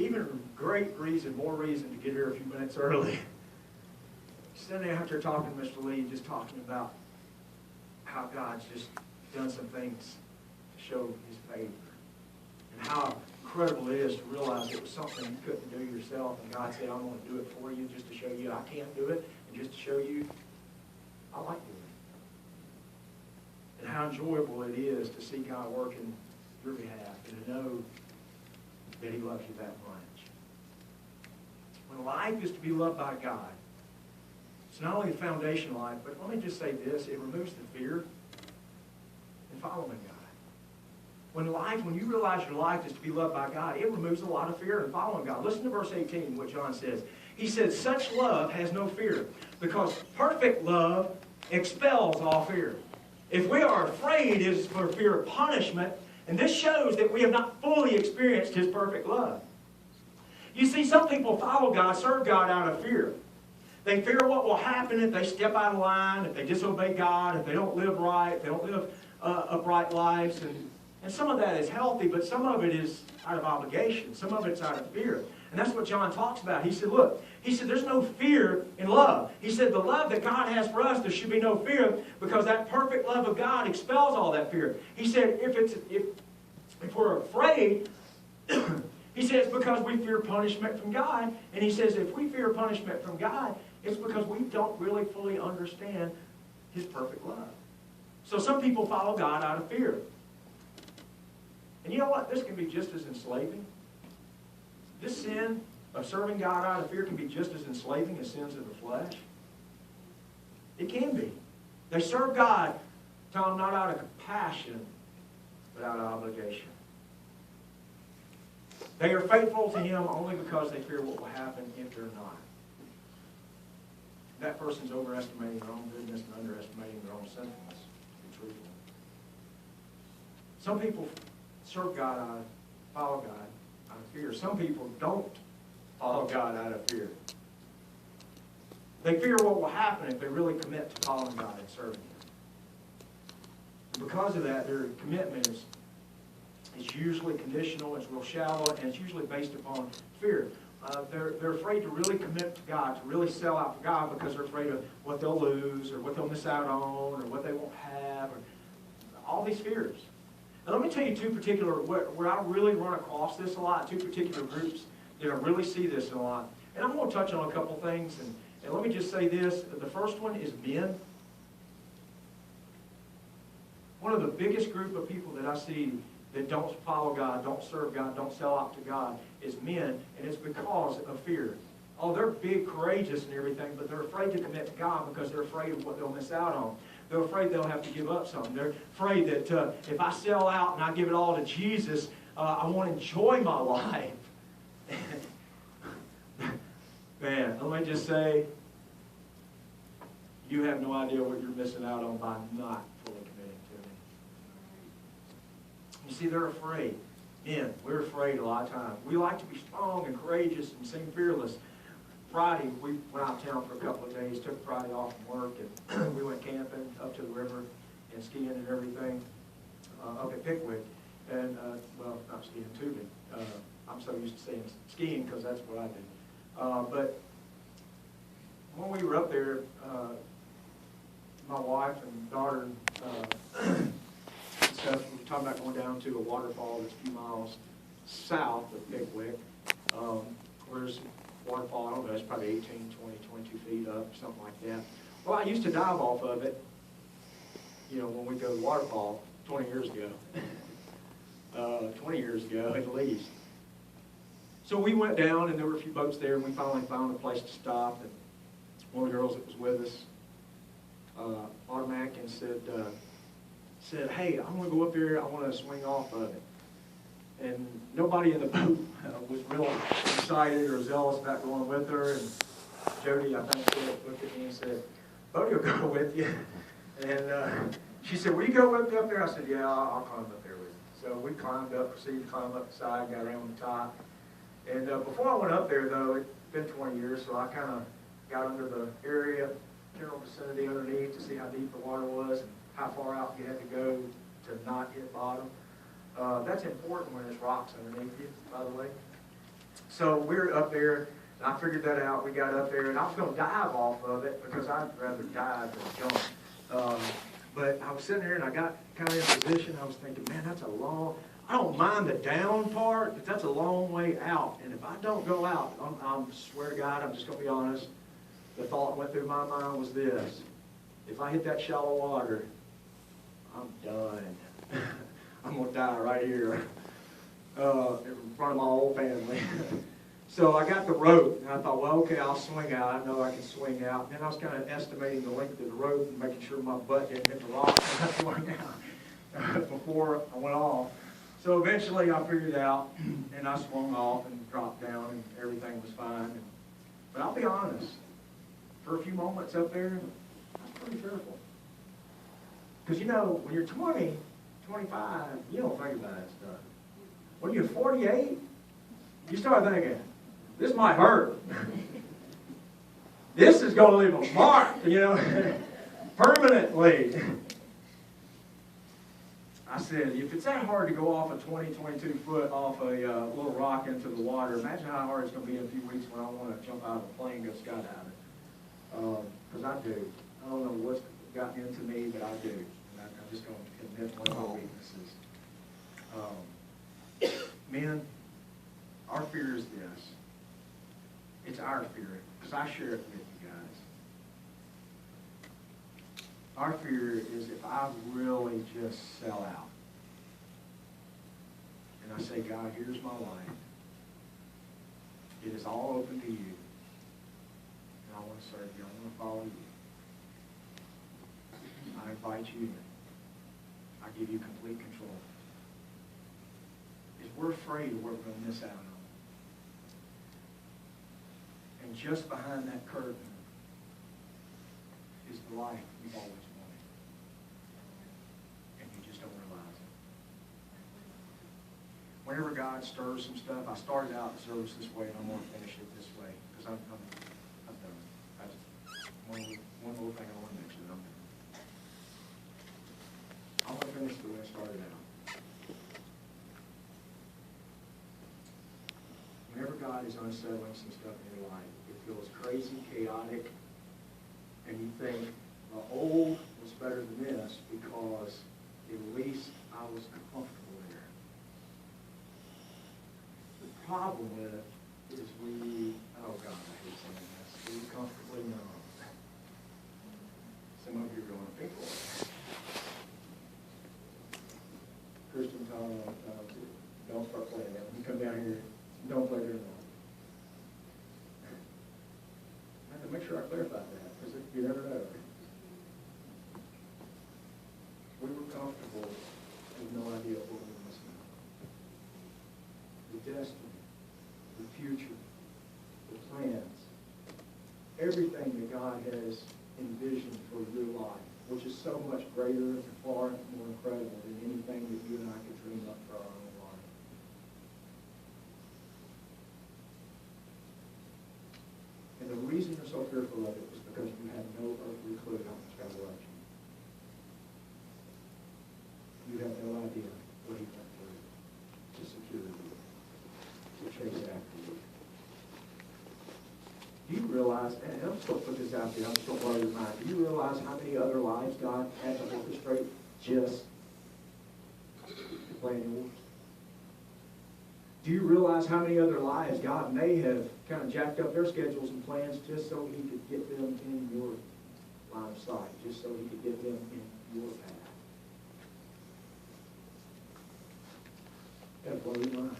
even more reason to get here a few minutes early. Sitting out there talking to Mr. Lee, just talking about how God's just done some things to show His favor. And how incredible it is to realize it was something you couldn't do yourself. And God said, I'm going to do it for you just to show you I can't do it. And just to show you I like doing it. And how enjoyable it is to see God work in your behalf and to know that He loves you that much. When life is to be loved by God, it's not only a foundation life, but let me just say this, it removes the fear in following God. When you realize your life is to be loved by God, it removes a lot of fear in following God. Listen to verse 18, what John says. He says, such love has no fear, because perfect love expels all fear. If we are afraid, it is for fear of punishment, and this shows that we have not fully experienced His perfect love. You see, some people follow God, serve God out of fear. They fear what will happen if they step out of line, if they disobey God, if they don't live right, if they don't live upright lives. And some of that is healthy, but some of it is out of obligation. Some of it's out of fear. And that's what John talks about. He said, look, there's no fear in love. He said, the love that God has for us, there should be no fear, because that perfect love of God expels all that fear. He said, if we're afraid, he says, because we fear punishment from God. And he says, if we fear punishment from God, it's because we don't really fully understand His perfect love. So some people follow God out of fear. And you know what? This can be just as enslaving. This sin of serving God out of fear can be just as enslaving as sins of the flesh. It can be. They serve God, Tom, not out of compassion, but out of obligation. They are faithful to Him only because they fear what will happen if they're not. That person's overestimating their own goodness and underestimating their own sinfulness, to be truthful. Some people serve God follow God out of fear. Some people don't follow God out of fear. They fear what will happen if they really commit to following God and serving Him. And because of that, their commitment is usually conditional, it's real shallow, and it's usually based upon fear. They're afraid to really commit to God, to really sell out for God, because they're afraid of what they'll lose, or what they'll miss out on, or what they won't have, or all these fears. And let me tell you two particular, where I really run across this a lot, two particular groups that I really see this a lot. And I'm going to touch on a couple things, and let me just say this. The first one is men. One of the biggest group of people that I see that don't follow God, don't serve God, don't sell out to God is men, and it's because of fear. Oh, they're big, courageous and everything, but they're afraid to commit to God because they're afraid of what they'll miss out on. They're afraid they'll have to give up something. They're afraid that if I sell out and I give it all to Jesus, I won't enjoy my life. Man, let me just say, you have no idea what you're missing out on by not fully committing to Him. You see, they're afraid. Men, we're afraid a lot of times. We like to be strong and courageous and seem fearless. Friday, we went out of town for a couple of days, took Friday off from work, and we went camping up to the river and skiing and everything up at Pickwick. And, well, not skiing, tubing. I'm so used to saying skiing because that's what I do. But when we were up there, my wife and daughter and stuff, we were talking about going down to a waterfall that's a few miles south of Pickwick. Where's waterfall, I don't know, it's probably 18, 20, 22 feet up, something like that. Well, I used to dive off of it, when we go to the waterfall 20 years ago. 20 years ago, at least. So we went down, and there were a few boats there, and we finally found a place to stop. And one of the girls that was with us, automatic, and said, hey, I'm going to go up there, I want to swing off of it. And nobody in the boat was real excited or zealous about going with her. And Jody, I think, looked at me and said, Bodie will go with you. And she said, will you go with me up there? I said, yeah, I'll climb up there with you. So we climbed up, proceeded to climb up the side, got around the top. And before I went up there, though, it's been 20 years, so I kind of got under the area, general vicinity underneath to see how deep the water was and how far out you had to go to not hit bottom. That's important when there's rocks underneath you, by the way. So we're up there, and I figured that out. We got up there, and I was going to dive off of it because I'd rather dive than jump. But I was sitting there, and I got kind of in position. I was thinking, man, that's a long, I don't mind the down part, but that's a long way out. And if I don't go out, I swear to God, I'm just going to be honest, the thought went through my mind was this: if I hit that shallow water, I'm done. I'm going to die right here in front of my whole family. So I got the rope, and I thought, well, okay, I'll swing out. I know I can swing out. And then I was kind of estimating the length of the rope and making sure my butt didn't hit the rock and I swung out before I went off. So eventually I figured it out, and I swung off and dropped down, and everything was fine. But I'll be honest, for a few moments up there, I was pretty fearful. Because, you know, when you're 20, 25, you don't think about that stuff. When you're 48, you start thinking, this might hurt. This is going to leave a mark, you know, permanently. I said, if it's that hard to go off a 20, 22 foot off a little rock into the water, imagine how hard it's going to be in a few weeks when I want to jump out of a plane and go skydiving. Because I do. I don't know what's gotten into me, but I do. And I'm just going to admit one of my weaknesses. Men, our fear is this. It's our fear, because I share it with you guys. Our fear is if I really just sell out, and I say, God, here's my life. It is all open to you, and I want to serve you. I want to follow you. I invite you in. I give you complete control. If we're afraid of what we're going to miss out on. And just behind that curtain is the life you've always wanted. And you just don't realize it. Whenever God stirs some stuff, I started out the service this way, and I'm going to finish it this way, because I'm done. That's one little thing I want to mention. I'm done. I want to finish the way I started out. Whenever God is unsettling some stuff in your life, it feels crazy, chaotic, and you think, the old was better than this because at least I was comfortable there. The problem with it is oh God, I hate saying this, we comfortably numb. Some of you are going, think for it. Christian, don't start playing that. When you come down here, don't play during the night. I have to make sure I clarify that, because you never know. We were comfortable with no idea what we were missing out. The destiny, the future, the plans, everything that God has envisioned for your life, which is so much greater and far more incredible than anything that you and I could dream up for our own life. And the reason you're so fearful of it is because you have no earthly clue how much God loves you. You have no idea what He went through to secure you, to chase after you. Do you realize, and I'm just going to put this out there, I'm just going to blow your mind, do you realize how many other lives God had to orchestrate just to plan yours? Do you realize how many other lives God may have kind of jacked up their schedules and plans just so He could get them in your line of sight, just so He could get them in your path? That'll blow your mind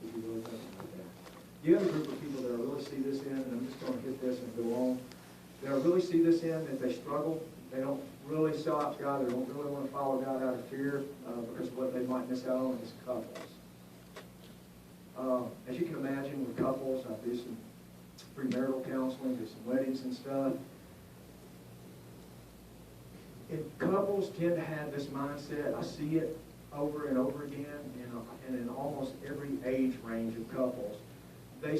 if you really think about that. The other group of people that I really see this in, and I'm just going to hit this and go on, that I really see this in, that they struggle, they don't really sell out to God, they don't really want to follow God out of fear because of what they might miss out on is couples. As you can imagine with couples, I do some premarital counseling, do some weddings and stuff. And couples tend to have this mindset, I see it over and over again, and in almost every age range of couples. They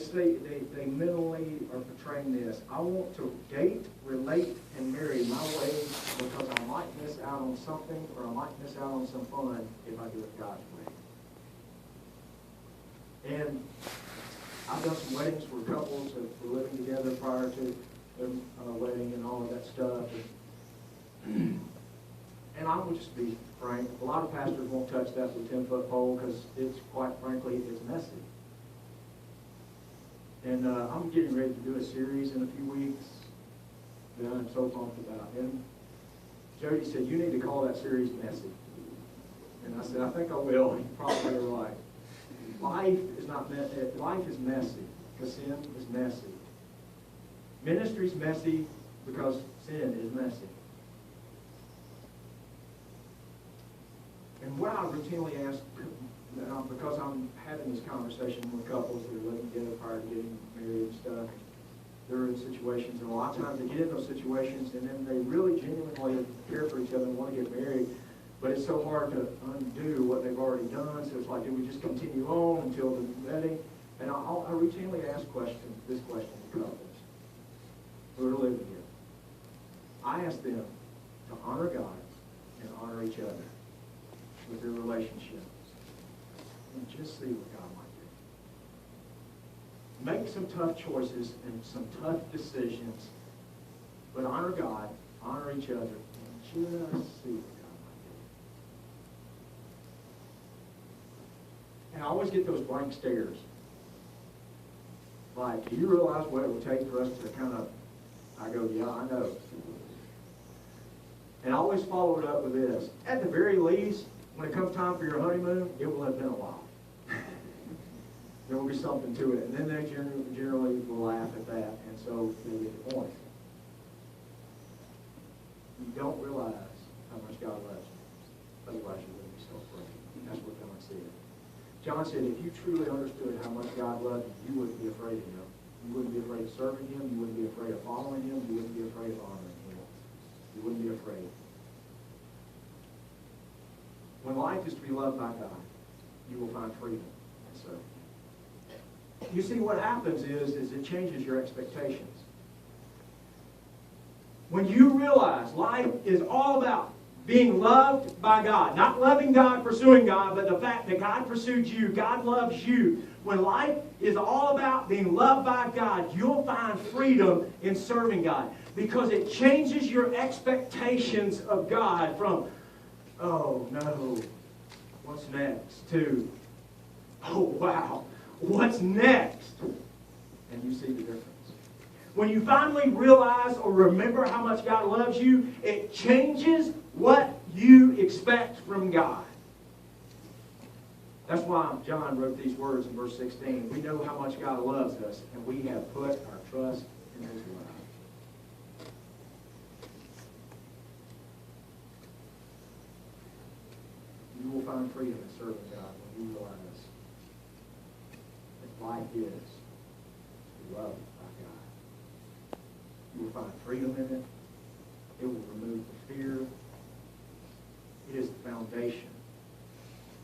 mentally are portraying this. I want to date, relate, and marry my way because I might miss out on something, or I might miss out on some fun if I do it God's way. And I've done some weddings for couples that were living together prior to their wedding and all of that stuff. And I will just be frank, a lot of pastors won't touch that with 10-foot pole because it's, quite frankly, it's messy. And I'm getting ready to do a series in a few weeks that I'm so pumped about. And Jody said, you need to call that series Messy. And I said, I think I will. You probably are right. Life is messy because sin is messy. Ministry's messy because sin is messy. And what I routinely ask, because I'm having this conversation with couples that are living together prior to getting married and stuff, they're in situations, and a lot of times they get in those situations, and then they really genuinely care for each other and want to get married, but it's so hard to undo what they've already done, so it's like, do we just continue on until the wedding? And I routinely ask this question to couples who are living here. I ask them to honor God and honor each other with their relationship, and just see what God might do. Make some tough choices and some tough decisions, but honor God, honor each other, and just see what God might do. And I always get those blank stares. Like, do you realize what it would take for us to kind of, I go, yeah, I know. And I always follow it up with this. At the very least, when it comes time for your honeymoon, it will have been a while. There will be something to it. And then they generally will laugh at that, and so they get the point. You don't realize how much God loves you. Otherwise, you wouldn't be so afraid. That's what John said. John said, if you truly understood how much God loved you, you wouldn't be afraid of Him. You wouldn't be afraid of serving Him. You wouldn't be afraid of following Him. You wouldn't be afraid of honoring Him. You wouldn't be afraid. When life is to be loved by God, you will find freedom. So, you see, what happens is it changes your expectations. When you realize life is all about being loved by God, not loving God, pursuing God, but the fact that God pursued you, God loves you. When life is all about being loved by God, you'll find freedom in serving God because it changes your expectations of God from, oh no, what's next? To, oh wow, what's next? And you see the difference. When you finally realize or remember how much God loves you, it changes what you expect from God. That's why John wrote these words in verse 16. We know how much God loves us, and we have put our trust in His love. You will find freedom in serving God when you realize that life is loved by God. You will find freedom in it. It will remove the fear. It is the foundation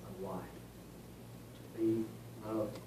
of life. To be loved